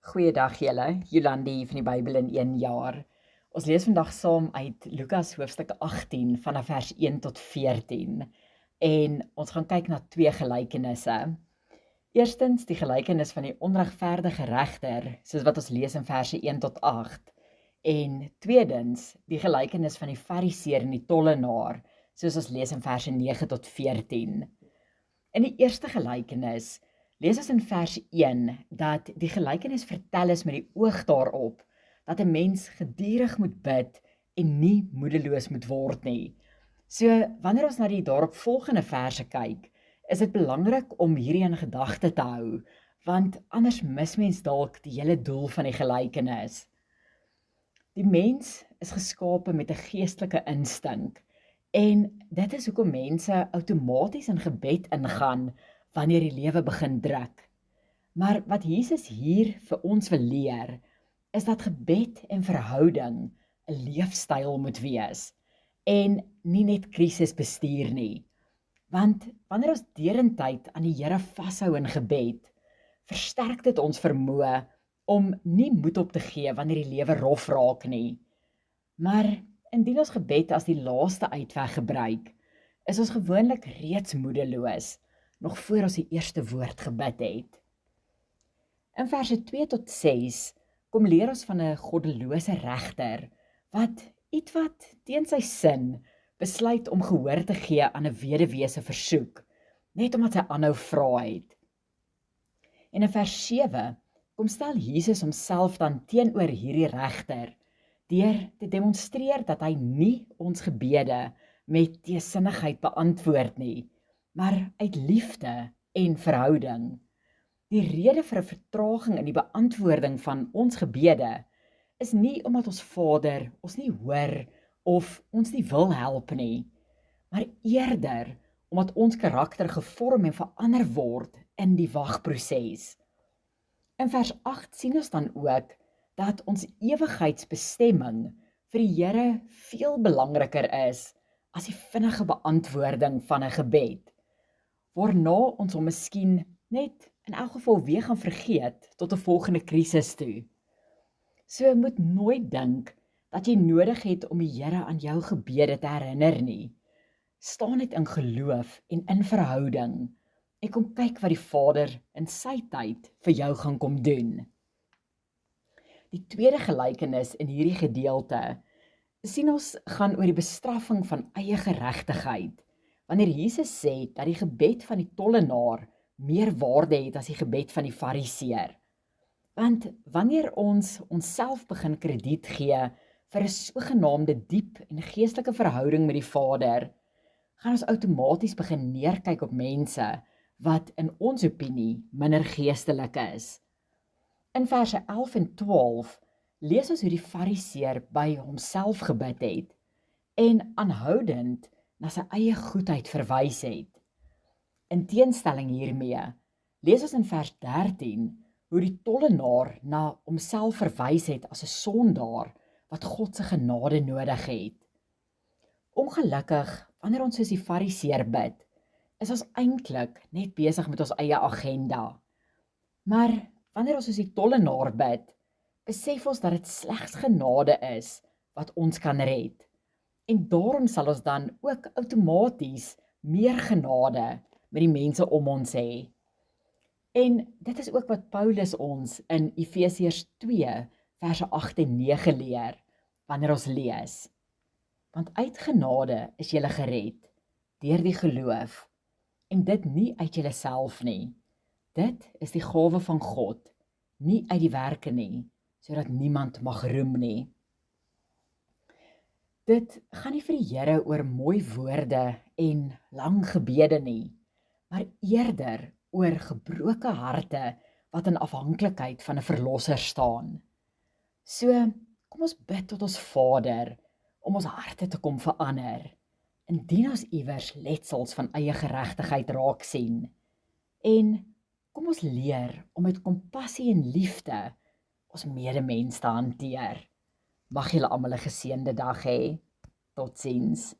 Goeiedag julle, Jolandi van die Bybel in 1 jaar. Ons lees vandag saam uit Lukas hoofstuk 18 vanaf vers 1 tot 14 en ons gaan kyk na 2 gelykenisse. Eerstens die gelykenis van die onregverdige regter, soos wat ons lees in verse 1 tot 8, en tweedens die gelykenis van die fariseer en die tollenaar, soos ons lees in verse 9 tot 14. In die eerste gelykenis lees ons in vers 1 dat die gelykenis vertel is met die oog daarop dat 'n mens gedurig moet bid en nie moedeloos moet word nie. So wanneer ons na die daaropvolgende verse kyk, is dit belangrik om hierdie in gedagte te hou, want anders mis mens dalk die hele doel van die gelykenis. Die mens is geskape met 'n geestelike instink en dit is hoekom mense outomaties in gebed ingaan wanneer die lewe begin druk. Maar wat Jesus hier vir ons wil leer, is dat gebed en verhouding 'n leefstyl moet wees en nie net krisisbestuur nie. Want wanneer ons derentyd aan die Here vashou in gebed, versterk dit ons vermoë om nie moed op te gee wanneer die lewe rof raak nie. Maar indien ons gebed as die laaste uitweg gebruik, is ons gewoonlik reeds moedeloos, nog voor ons die eerste woord gebid het. In verse 2 tot 6 kom leer ons van 'n goddelose regter, wat ietwat teen sy sin besluit om gehoor te gee aan 'n weduwee se versoek, net omdat sy aanhou vra het. En in vers 7 kom stel Jesus homself dan teenoor hierdie regter, deur te demonstreer dat hy nie ons gebede met teesinnigheid beantwoord nie, maar uit liefde en verhouding. Die rede vir 'n vertraging in die beantwoording van ons gebede is nie omdat ons Vader ons nie hoor of ons nie wil help nie, maar eerder omdat ons karakter gevorm en verander word in die wagproses. In vers 8 sien ons dan ook dat ons ewigheidsbestemming vir die Here veel belangriker is as die vinnige beantwoording van 'n gebed, waarna ons hom miskien net in elk geval weer gaan vergeet tot 'n volgende krisis toe. So moet nooit dink dat jy nodig het om die Here aan jou gebede te herinner nie. Staan net in geloof en in verhouding en kom kyk wat die Vader in sy tyd vir jou gaan kom doen. Die tweede gelykenis in hierdie gedeelte sien ons gaan oor die bestraffing van eie geregtigheid, wanneer Jesus sê dat die gebed van die tollenaar meer waarde het as die gebed van die fariseer. Want wanneer ons onsself begin krediet gee vir 'n sogenaamde diep en geestelike verhouding met die Vader, gaan ons outomaties begin neerkyk op mense wat in ons opinie minder geestelik is. In verse 11 en 12 lees ons hoe die fariseer by homself gebid het en aanhoudend na sy eie goedheid verwys het. In teenstelling hiermee, lees ons in vers 13 hoe die tollenaar na homself verwys het as 'n sondaar wat God se genade nodig het. Ongelukkig, wanneer ons soos die fariseer bid, is ons eintlik net besig met ons eie agenda. Maar wanneer ons soos die tollenaar bid, besef ons dat dit slegs genade is wat ons kan red. En daarom sal ons dan ook outomaties meer genade met die mense om ons hê. En dit is ook wat Paulus ons in Efesiërs 2 verse 8 en 9 leer, wanneer ons lees. Want uit genade is julle gered, deur die geloof, en dit nie uit julleself nie. Dit is die gawe van God, nie uit die werke nie, sodat niemand mag roem nie. Dit gaan nie vir die Here oor mooi woorde en lang gebede nie, maar eerder oor gebroke harte wat in afhanklikheid van 'n verlosser staan. So, kom ons bid tot ons Vader om ons harte te kom verander, indien ons iewers letsels van eie geregtigheid raak sien. En kom ons leer om met kompassie en liefde ons medemens te hanteer. Mag julle almal 'n geseënde dag hê. Totsiens.